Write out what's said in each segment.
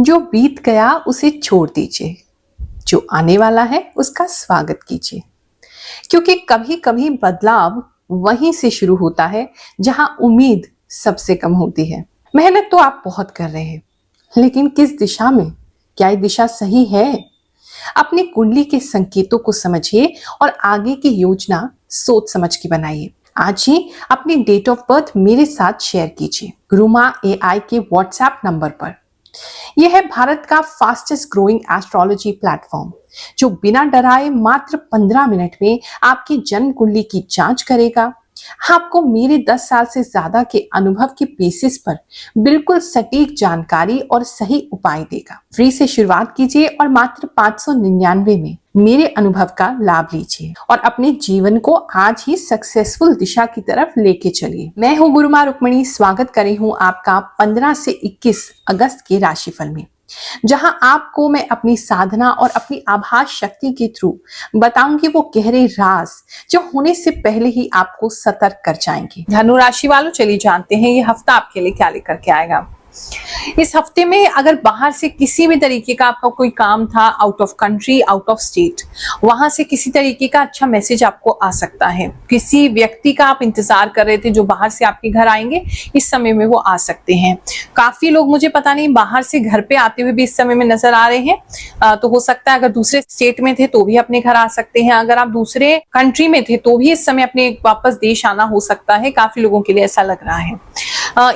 जो बीत गया उसे छोड़ दीजिए, जो आने वाला है उसका स्वागत कीजिए। क्योंकि कभी कभी बदलाव वहीं से शुरू होता है जहां उम्मीद सबसे कम होती है। मेहनत तो आप बहुत कर रहे हैं, लेकिन किस दिशा में? क्या ये दिशा सही है? अपनी कुंडली के संकेतों को समझिए और आगे की योजना सोच समझ के बनाइए। आज ही अपनी डेट ऑफ बर्थ मेरे साथ शेयर कीजिए गुरुमा AI के व्हाट्सएप नंबर पर। यह है भारत का फास्टेस्ट ग्रोइंग एस्ट्रोलॉजी प्लेटफॉर्म, जो बिना डराए मात्र 15 मिनट में आपकी जन्म कुंडली की जांच करेगा। आपको मेरे 10 साल से ज्यादा के अनुभव के बेसिस पर बिल्कुल सटीक जानकारी और सही उपाय देगा। फ्री से शुरुआत कीजिए और मात्र 599 में मेरे अनुभव का लाभ लीजिए और अपने जीवन को आज ही सक्सेसफुल दिशा की तरफ लेके चलिए। मैं हूँ गुरुमा रुक्मणी, स्वागत कर रही हूँ आपका 15 से 21 अगस्त के राशिफल में, जहां आपको मैं अपनी साधना और अपनी आभास शक्ति के थ्रू बताऊंगी वो गहरे राज जो होने से पहले ही आपको सतर्क कर जाएंगे। धनु राशि वालों, चलिए जानते हैं ये हफ्ता आपके लिए क्या लेकर के आएगा। इस हफ्ते में अगर बाहर से किसी भी तरीके का आपका कोई काम था, out of country, out of state, वहां से किसी तरीके का अच्छा मैसेज आपको आ सकता है। किसी व्यक्ति का आप इंतजार कर रहे थे जो बाहर से आपके घर आएंगे, इस समय में वो आ सकते हैं। काफी लोग मुझे पता नहीं बाहर से घर पे आते हुए भी इस समय में नजर आ रहे हैं। तो हो सकता है अगर दूसरे स्टेट में थे तो भी अपने घर आ सकते हैं, अगर आप दूसरे कंट्री में थे तो भी इस समय अपने वापस देश आना हो सकता है। काफी लोगों के लिए ऐसा लग रहा है।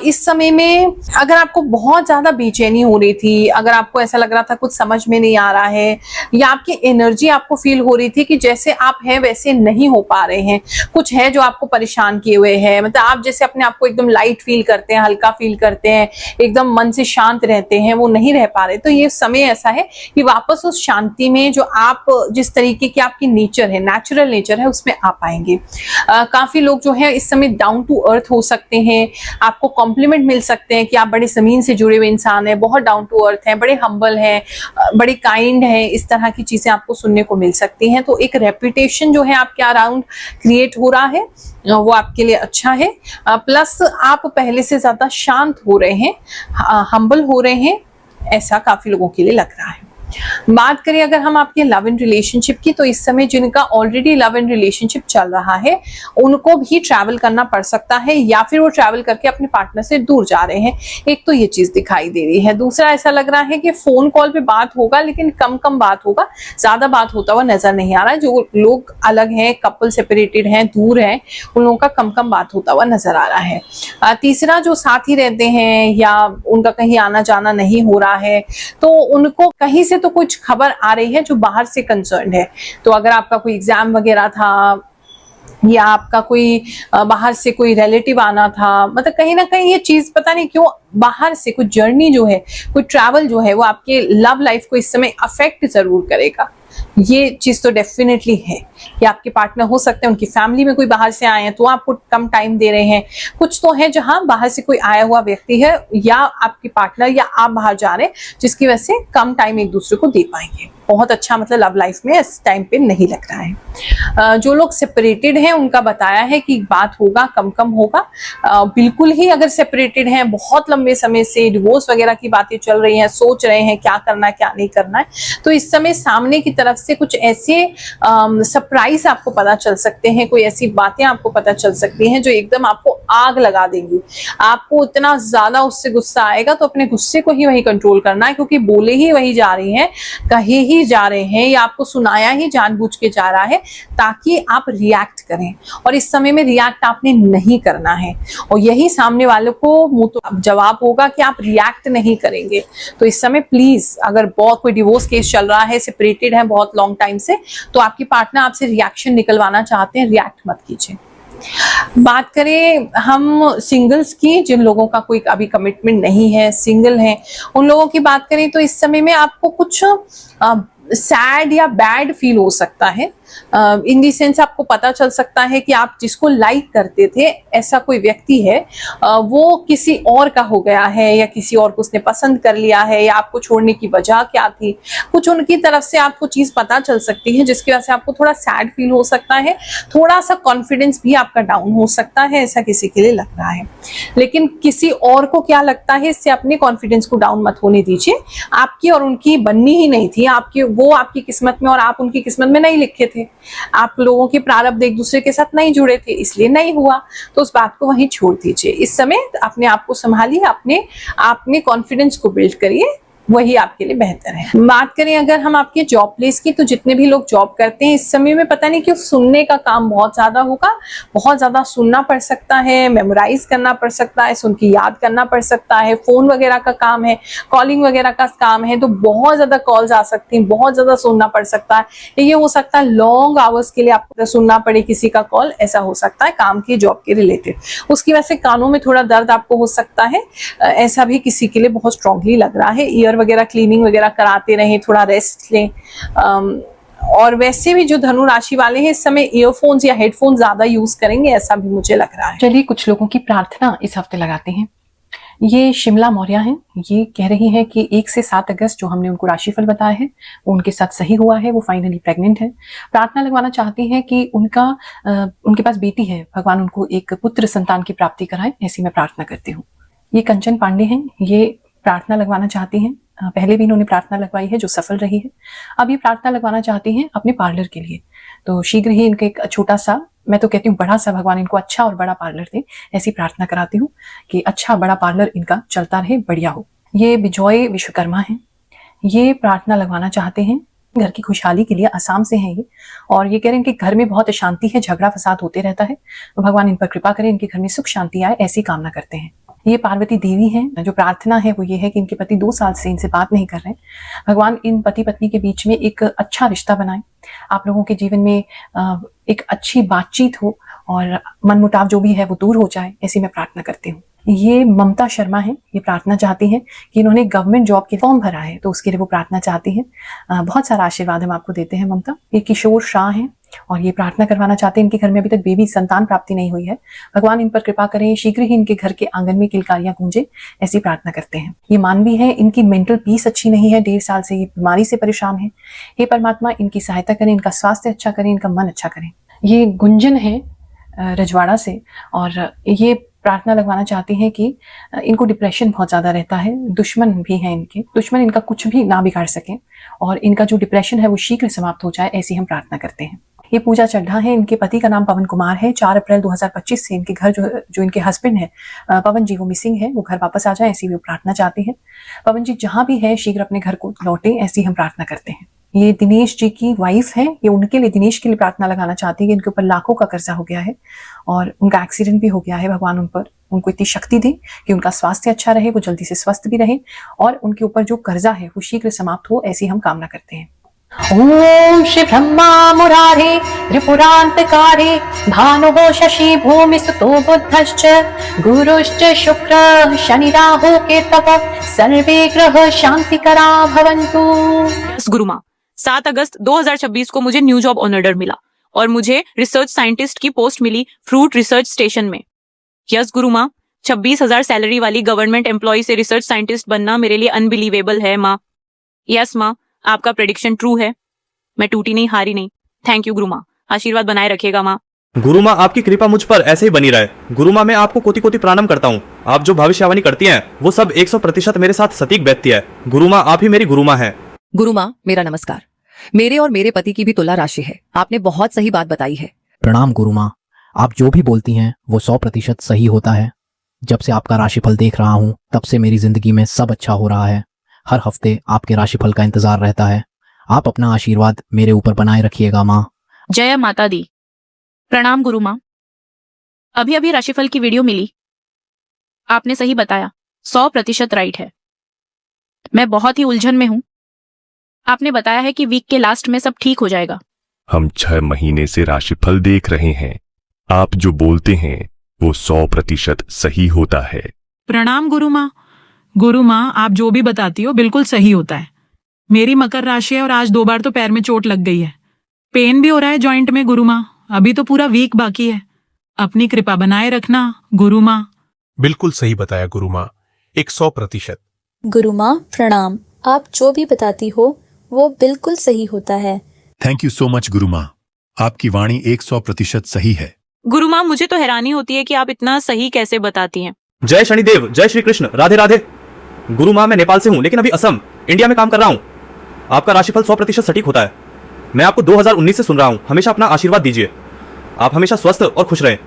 इस समय में अगर आपको बहुत ज्यादा बेचैनी हो रही थी, अगर आपको ऐसा लग रहा था कुछ समझ में नहीं आ रहा है, या आपकी एनर्जी आपको फील हो रही थी कि जैसे आप हैं वैसे नहीं हो पा रहे हैं, कुछ है जो आपको परेशान किए हुए है, मतलब आप जैसे अपने आप को एकदम लाइट फील करते हैं, हल्का फील करते हैं, एकदम मन से शांत रहते हैं, वो नहीं रह पा रहे, तो ये समय ऐसा है कि वापस उस शांति में जो आप जिस तरीके की आपकी नेचर है, नेचुरल नेचर है, उसमें आ पाएंगे। काफी लोग जो है इस समय डाउन टू अर्थ हो सकते हैं, आपको कॉम्प्लीमेंट मिल सकते हैं कि आप बड़े जमीन से जुड़े हुए इंसान हैं, बहुत डाउन टू अर्थ हैं, बड़े हम्बल हैं, बड़े काइंड हैं, इस तरह की चीजें आपको सुनने को मिल सकती हैं। तो एक रेपुटेशन जो है आपके अराउंड क्रिएट हो रहा है, वो आपके लिए अच्छा है। प्लस आप पहले से ज्यादा शांत हो रहे हैं, हम्बल हो रहे हैं, ऐसा काफी लोगों के लिए लग रहा है। बात करें अगर हम आपके लव एंड रिलेशनशिप की, तो इस समय जिनका ऑलरेडी लव एंड रिलेशनशिप चल रहा है उनको भी ट्रैवल करना पड़ सकता है, या फिर वो ट्रैवल करके अपने पार्टनर से दूर जा रहे हैं। एक तो ये चीज दिखाई दे रही है। दूसरा ऐसा लग रहा है कि फोन कॉल पे बात होगा, लेकिन कम कम बात होगा, ज्यादा बात होता हुआ नजर नहीं आ रहा है। जो लोग अलग हैं, कपल सेपरेटेड हैं, दूर हैं, उन लोगों का कम कम बात होता हुआ नजर आ रहा है। तीसरा जो साथ ही रहते हैं या उनका कहीं आना जाना नहीं हो रहा है, तो उनको कहीं से तो कुछ खबर आ रही है जो बाहर से कंसर्न्ड है। तो अगर आपका कोई एग्जाम वगैरह था, या आपका कोई बाहर से कोई रिलेटिव आना था, मतलब कहीं ना कहीं ये चीज पता नहीं क्यों बाहर से कुछ जर्नी जो है, कोई ट्रैवल जो है, वो आपके लव लाइफ को इस समय अफेक्ट जरूर करेगा। ये चीज तो डेफिनेटली है कि आपके पार्टनर हो सकते हैं, उनकी फैमिली में कोई बाहर से आए हैं तो आपको कम टाइम दे रहे हैं। कुछ तो है जहां बाहर से कोई आया हुआ व्यक्ति है, या आपके पार्टनर या आप बाहर जा रहे हैं, जिसकी वजह से कम टाइम एक दूसरे को दे पाएंगे। बहुत अच्छा मतलब लव लाइफ में इस टाइम पे नहीं लग रहा है। जो लोग सेपरेटेड हैं उनका बताया है कि बात होगा, कम कम होगा। बिल्कुल ही अगर सेपरेटेड हैं, बहुत लंबे समय से डिवोर्स वगैरह की बातें चल रही हैं, सोच रहे हैं क्या करना है क्या नहीं करना है, तो इस समय सामने की तरफ से कुछ ऐसे सरप्राइज आपको पता चल सकते हैं, कोई ऐसी बातें आपको पता चल सकती हैं जो एकदम आपको आग लगा देंगी। आपको इतना ज्यादा उससे गुस्सा आएगा, तो अपने गुस्से को ही वही कंट्रोल करना है, क्योंकि बोले ही वही जा रही हैं, कहे ही जा रहे हैं, या आपको सुनाया ही जानबूझ के जा रहा है ताकि आप रिएक्ट करें। और इस समय में रिएक्ट आपने नहीं करना है, और यही सामने वालों को मुंह तो जवाब होगा कि आप रिएक्ट नहीं करेंगे। तो इस समय प्लीज, अगर बहुत कोई डिवोर्स केस चल रहा है, सेपरेटेड है बहुत लॉन्ग टाइम से, तो आपकी पार्टनर आपसे रिएक्शन निकलवाना चाहते हैं, रिएक्ट मत कीजिए। बात करें हम सिंगल्स की, जिन लोगों का कोई अभी कमिटमेंट नहीं है, सिंगल हैं, उन लोगों की बात करें तो इस समय में आपको कुछ सैड या बैड फील हो सकता है। इन दी सेंस आपको पता चल सकता है कि आप जिसको लाइक करते थे ऐसा कोई व्यक्ति है, वो किसी और का हो गया है या किसी और को उसने पसंद कर लिया है, या आपको छोड़ने की वजह क्या थी, कुछ उनकी तरफ से आपको चीज पता चल सकती है जिसकी वजह से आपको थोड़ा सैड फील हो सकता है, थोड़ा सा कॉन्फिडेंस भी आपका डाउन हो सकता है, ऐसा किसी के लिए लग रहा है। लेकिन किसी और को क्या लगता है, इससे अपने कॉन्फिडेंस को डाउन मत होने दीजिए। आपकी और उनकी बननी ही नहीं थी, आपकी वो आपकी किस्मत में और आप उनकी किस्मत में नहीं लिखे थे। आप लोगों के प्रारब्ध एक दूसरे के साथ नहीं जुड़े थे, इसलिए नहीं हुआ। तो उस बात को वहीं छोड़ दीजिए। इस समय अपने आप को संभालिए, अपने कॉन्फिडेंस को बिल्ड करिए, वही आपके लिए बेहतर है। बात करें अगर हम आपके जॉब प्लेस की, तो जितने भी लोग जॉब करते हैं इस समय में पता नहीं क्यों सुनने का काम बहुत ज्यादा होगा, बहुत ज्यादा सुनना पड़ सकता है, मेमोराइज करना पड़ सकता है, सुन के याद करना पड़ सकता है, फोन वगैरह का काम है, कॉलिंग वगैरह का काम है, तो बहुत ज्यादा कॉल्स आ सकती हैं, बहुत ज्यादा सुनना पड़ सकता है। ये हो सकता है लॉन्ग आवर्स के लिए आपको सुनना पड़े किसी का कॉल, ऐसा हो सकता है काम की जॉब के रिलेटेड। उसकी वजह से कानों में थोड़ा दर्द आपको हो सकता है, ऐसा भी किसी के लिए बहुत स्ट्रांगली लग रहा है। ईयर वगैरह क्लीनिंग वगैरह कराते रहें, थोड़ा रेस्ट लें। और वैसे भी जो धनु राशि वाले हैं इस समय ईयरफोन्स या हेडफोन ज्यादा यूज करेंगे, ऐसा भी मुझे लग रहा है। चलिए कुछ लोगों की प्रार्थना इस हफ्ते लगाते हैं। ये शिमला मौर्य हैं, ये कह रही हैं कि 1 से 7 अगस्त जो हमने उनको राशिफल बताया है वो उनके साथ सही हुआ है, वो फाइनली प्रेग्नेंट है। प्रार्थना लगवाना चाहती हैं कि उनके पास बेटी है, भगवान उनको एक पुत्र संतान की प्राप्ति कराए, ऐसी मैं प्रार्थना करती हूँ। ये कंचन पांडे हैं, ये प्रार्थना लगवाना चाहती हैं। पहले भी इन्होंने प्रार्थना लगवाई है जो सफल रही है। अब ये प्रार्थना लगवाना चाहती हैं अपने पार्लर के लिए, तो शीघ्र ही इनके एक छोटा सा, मैं तो कहती हूँ बड़ा सा, भगवान इनको अच्छा और बड़ा पार्लर दे, ऐसी प्रार्थना कराती हूँ कि अच्छा बड़ा पार्लर इनका चलता रहे, बढ़िया हो। ये विजय विश्वकर्मा हैं, ये प्रार्थना लगवाना चाहते हैं घर की खुशहाली के लिए, असम से हैं ये, और ये कह रहे हैं कि घर में बहुत अशांति है, झगड़ा फसाद होते रहता है, तो भगवान इन पर कृपा करें, इनके घर में सुख शांति आए, ऐसी कामना करते हैं। ये पार्वती देवी हैं, जो प्रार्थना है वो ये है कि इनके पति 2 साल से इनसे बात नहीं कर रहे हैं, भगवान इन पति पत्नी के बीच में एक अच्छा रिश्ता बनाए, आप लोगों के जीवन में एक अच्छी बातचीत हो और मनमुटाव जो भी है वो दूर हो जाए, ऐसी मैं प्रार्थना करती हूँ। ये ममता शर्मा है, ये प्रार्थना चाहती हैं कि इन्होंने गवर्नमेंट जॉब के फॉर्म भरा है, तो उसके लिए वो प्रार्थना चाहती हैं। बहुत सारा आशीर्वाद हम आपको देते हैं ममता। ये किशोर शाह हैं और ये प्रार्थना करवाना चाहते हैं, इनके घर में अभी तक बेबी संतान प्राप्ति नहीं हुई है, भगवान इन पर कृपा करें, शीघ्र ही इनके घर के आंगन में किलकारियां गूंजे, ऐसी प्रार्थना करते हैं। ये मानवी है, इनकी मेंटल पीस अच्छी नहीं है, 1.5 साल से ये बीमारी से परेशान है। हे परमात्मा इनकी सहायता करें, इनका स्वास्थ्य अच्छा करें, इनका मन अच्छा करें। ये गुंजन है रजवाड़ा से, और ये प्रार्थना लगवाना चाहती हैं कि इनको डिप्रेशन बहुत ज्यादा रहता है, दुश्मन भी हैं इनके, दुश्मन इनका कुछ भी ना बिगाड़ सके और इनका जो डिप्रेशन है वो शीघ्र समाप्त हो जाए, ऐसी हम प्रार्थना करते हैं। ये पूजा चड्ढा है, इनके पति का नाम पवन कुमार है। 4 अप्रैल 2025 से इनके घर जो इनके हस्बैंड है पवन जी, वो मिसिंग है, वो घर वापस आ जाए, ऐसी वो प्रार्थना चाहती है। पवन जी जहां भी है शीघ्र अपने घर को लौटे, ऐसी हम प्रार्थना करते हैं। ये दिनेश जी की वाइफ है, ये उनके लिए, दिनेश के लिए प्रार्थना लगाना चाहती है कि इनके ऊपर लाखों का कर्जा हो गया है और उनका एक्सीडेंट भी हो गया है, भगवान उनको इतनी शक्ति दे कि उनका स्वास्थ्य अच्छा रहे, वो जल्दी से स्वस्थ भी रहे और उनके ऊपर जो कर्जा है वो शीघ्र समाप्त हो, ऐसी हम कामना करते हैं। ओम श्री ब्रह्मा मुरारे त्रिपुरांतकारे भानुः शशि भूमि सुतो बुद्धश्च गुरुश्च शुक्र शनि राहु केतवः सर्वे ग्रह शांतिकरा भवन्तु। गुरु माँ, 7 अगस्त 2026 को मुझे न्यू जॉब ऑनर मिला और मुझे रिसर्च साइंटिस्ट की पोस्ट मिली फ्रूट रिसर्च स्टेशन में। यस गुरु माँ, 26,000 सैलरी वाली गवर्नमेंट एम्प्लॉय से रिसर्च साइंटिस्ट बनना मेरे लिए अनबिलीवेबल है माँ। यस माँ, आपका प्रेडिक्शन ट्रू है, मैं टूटी नहीं, हारी नहीं। थैंक यू गुरु माँ, आशीर्वाद बनाए रखेगा माँ। गुरु माँ, आपकी कृपा मुझ पर ऐसे ही बनी रहे। गुरु माँ, मैं आपको कोटि कोटि प्रणाम करता हूँ। आप जो भविष्यवाणी करती हैं वो सब 100% मेरे साथ सटीक बैठती है। गुरु माँ, आप ही मेरी गुरु माँ है। गुरु माँ, मेरा नमस्कार। मेरे और मेरे पति की भी तुला राशि है, आपने बहुत सही बात बताई है। प्रणाम गुरु माँ, आप जो भी बोलती हैं वो 100% सही होता है। जब से आपका राशिफल देख रहा हूँ तब से मेरी जिंदगी में सब अच्छा हो रहा है। हर हफ्ते आपके राशिफल का इंतजार रहता है। आप अपना आशीर्वाद मेरे ऊपर बनाए रखिएगा माँ। जय माता दी। प्रणाम गुरु माँ, अभी अभी राशिफल की वीडियो मिली, आपने सही बताया, 100% राइट है। मैं बहुत ही उलझन में हूँ। आपने बताया है कि वीक के लास्ट में सब ठीक हो जाएगा। हम 6 महीने से राशिफल देख रहे हैं, आप जो बोलते हैं वो 100% सही होता है। प्रणाम गुरु माँ। गुरु माँ, आप जो भी बताती हो बिल्कुल सही होता है। मेरी मकर राशि है और आज 2 बार तो पैर में चोट लग गई है। पेन भी हो रहा है जॉइंट में गुरु माँ। अभी तो पूरा वीक बाकी है। अपनी कृपा बनाए रखना गुरु माँ। बिल्कुल सही बताया गुरु माँ, 100%। गुरु माँ प्रणाम। आप जो भी बताती हो वो बिल्कुल सही होता है। थैंक यू सो मच गुरु माँ, आपकी वाणी 100% सही है। गुरु माँ, मुझे तो हैरानी होती है कि आप इतना सही कैसे बताती हैं। जय शनिदेव, जय श्री कृष्ण, राधे राधे। गुरु माँ, मैं नेपाल से हूँ लेकिन अभी असम, इंडिया में काम कर रहा हूँ। आपका राशिफल 100% सटीक होता है। मैं आपको 2019 से सुन रहा हूँ। हमेशा अपना आशीर्वाद दीजिए। आप हमेशा स्वस्थ और खुश रहें।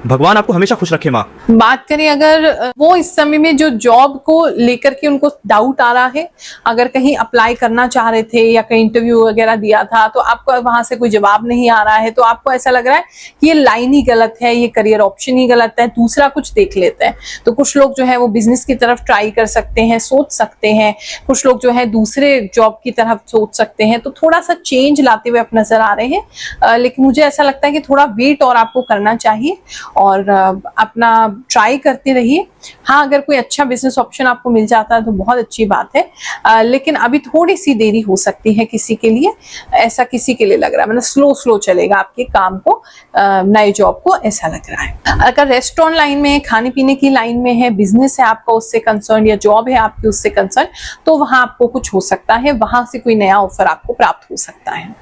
भगवान आपको हमेशा खुश रखे माँ। बात करें अगर वो इस समय में जो जॉब को लेकर के उनको डाउट आ रहा है, अगर कहीं अप्लाई करना चाह रहे थे या कहीं इंटरव्यू वगैरह दिया था तो आपको वहां से कोई जवाब नहीं आ रहा है, तो आपको ऐसा लग रहा है कि ये लाइन ही गलत है, ये करियर ऑप्शन ही गलत है, दूसरा कुछ देख लेते हैं। तो कुछ लोग जो है वो बिजनेस की तरफ ट्राई कर सकते हैं, सोच सकते हैं। कुछ लोग जो है दूसरे जॉब की तरफ सोच सकते हैं। तो थोड़ा सा चेंज लाते हुए आप नजर आ रहे हैं, लेकिन मुझे ऐसा लगता है कि थोड़ा वेट और आपको करना चाहिए और अपना ट्राई करते रहिए। हाँ, अगर कोई अच्छा बिजनेस ऑप्शन आपको मिल जाता है तो बहुत अच्छी बात है, लेकिन अभी थोड़ी सी देरी हो सकती है किसी के लिए, ऐसा किसी के लिए लग रहा है। मतलब स्लो चलेगा आपके काम को, नए जॉब को, ऐसा लग रहा है। अगर रेस्टोरेंट लाइन में है, खाने पीने की लाइन में है, बिजनेस है आपका उससे कंसर्न या जॉब है आपकी उससे कंसर्न, तो वहां आपको कुछ हो सकता है, वहां से कोई नया ऑफर आपको प्राप्त हो सकता है।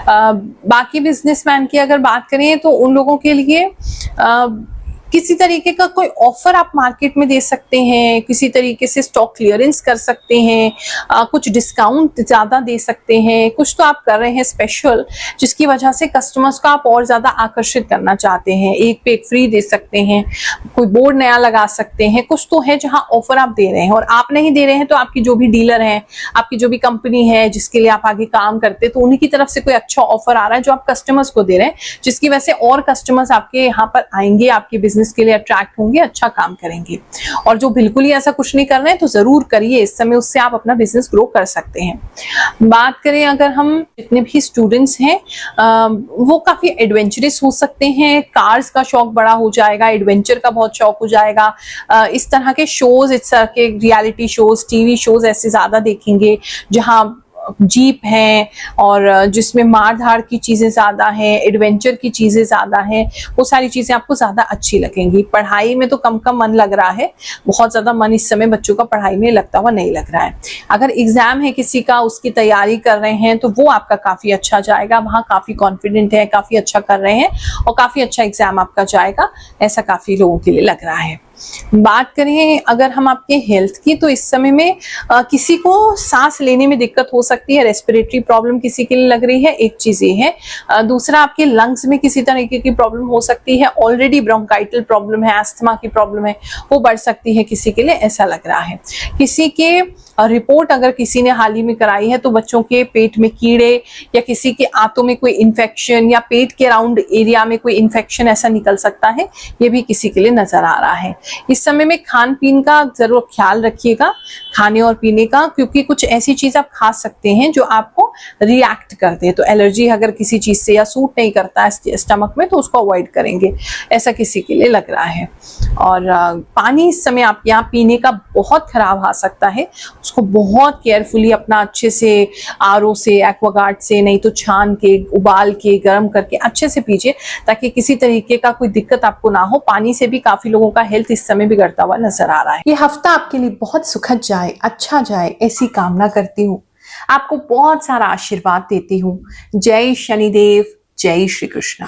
बाकी बिजनेसमैन की अगर बात करें तो उन लोगों के लिए किसी तरीके का कोई ऑफर आप मार्केट में दे सकते हैं, किसी तरीके से स्टॉक क्लियरेंस कर सकते हैं, कुछ डिस्काउंट ज्यादा दे सकते हैं, कुछ तो आप कर रहे हैं स्पेशल, जिसकी वजह से कस्टमर्स को आप और ज्यादा आकर्षित करना चाहते हैं। एक पे एक फ्री दे सकते हैं, कोई बोर्ड नया लगा सकते हैं, कुछ तो है जहां ऑफर आप दे रहे हैं। और आप नहीं दे रहे हैं तो आपकी जो भी डीलर है, आपकी जो भी कंपनी है जिसके लिए आप आगे काम करते हैं, तो उन्हीं की तरफ से कोई अच्छा ऑफर आ रहा है जो आप कस्टमर्स को दे रहे हैं, जिसकी वजह से और कस्टमर्स आपके यहाँ पर आएंगे, आपके बिजनेस के लिए अट्रैक्ट होंगे, अच्छा काम करेंगे। और जो बिल्कुल ही ऐसा कुछ नहीं कर रहे हैं तो जरूर करिए इस समय, उससे आप अपना बिजनेस ग्रो कर सकते हैं। बात करें अगर हम जितने भी स्टूडेंट्स हैं वो काफी एडवेंचरस हो सकते हैं, कार्स का शौक बड़ा हो जाएगा, एडवेंचर का बहुत शौक हो जाएगा। इस तरह के शोज, इस तरह के रियलिटी शोज, टीवी शोज ऐसे ज्यादा देखेंगे जहां जीप है और जिसमें मार धाड़ की चीजें ज्यादा हैं, एडवेंचर की चीजें ज्यादा हैं, वो सारी चीजें आपको ज्यादा अच्छी लगेंगी। पढ़ाई में तो कम मन लग रहा है, बहुत ज्यादा मन इस समय बच्चों का पढ़ाई में लगता हुआ नहीं लग रहा है। अगर एग्जाम है किसी का, उसकी तैयारी कर रहे हैं तो वो आपका काफी अच्छा जाएगा, वहां काफी कॉन्फिडेंट है, काफी अच्छा कर रहे हैं और काफी अच्छा एग्जाम आपका जाएगा, ऐसा काफी लोगों के लिए लग रहा है। बात करें अगर हम आपके हेल्थ की, तो इस समय में किसी को सांस लेने में दिक्कत हो सकती है, रेस्पिरेटरी प्रॉब्लम किसी के लिए लग रही है, एक चीज ये है। दूसरा, आपके लंग्स में किसी तरीके की प्रॉब्लम हो सकती है, ऑलरेडी ब्रोंकाइटल प्रॉब्लम है, अस्थमा की प्रॉब्लम है, वो बढ़ सकती है किसी के लिए, ऐसा लग रहा है। किसी के रिपोर्ट अगर किसी ने हाल ही में कराई है तो बच्चों के पेट में कीड़े या किसी के आंतों में कोई इन्फेक्शन या पेट के अराउंड एरिया में कोई इन्फेक्शन ऐसा निकल सकता है, ये भी किसी के लिए नजर आ रहा है। इस समय में खान पीन का जरूर ख्याल रखिएगा, खाने और पीने का, क्योंकि कुछ ऐसी चीज आप खा सकते हैं जो आपको रिएक्ट करते हैं। तो एलर्जी अगर किसी चीज से या सूट नहीं करता है स्टमक में तो उसको अवॉइड करेंगे, ऐसा किसी के लिए लग रहा है। और पानी इस समय आप यहाँ पीने का बहुत खराब आ सकता है, उसको बहुत केयरफुली अपना अच्छे से आरओ से, एक्वागार्ड से, नहीं तो छान के, उबाल के, गर्म करके अच्छे से पीजिए ताकि किसी तरीके का कोई दिक्कत आपको ना हो। पानी से भी काफी लोगों का हेल्थ इस समय बिगड़ता हुआ नजर आ रहा है। ये हफ्ता आपके लिए बहुत सुखद जाए, अच्छा जाए, ऐसी कामना करती हूँ। आपको बहुत सारा आशीर्वाद देती हूँ। जय शनिदेव, जय श्री कृष्ण।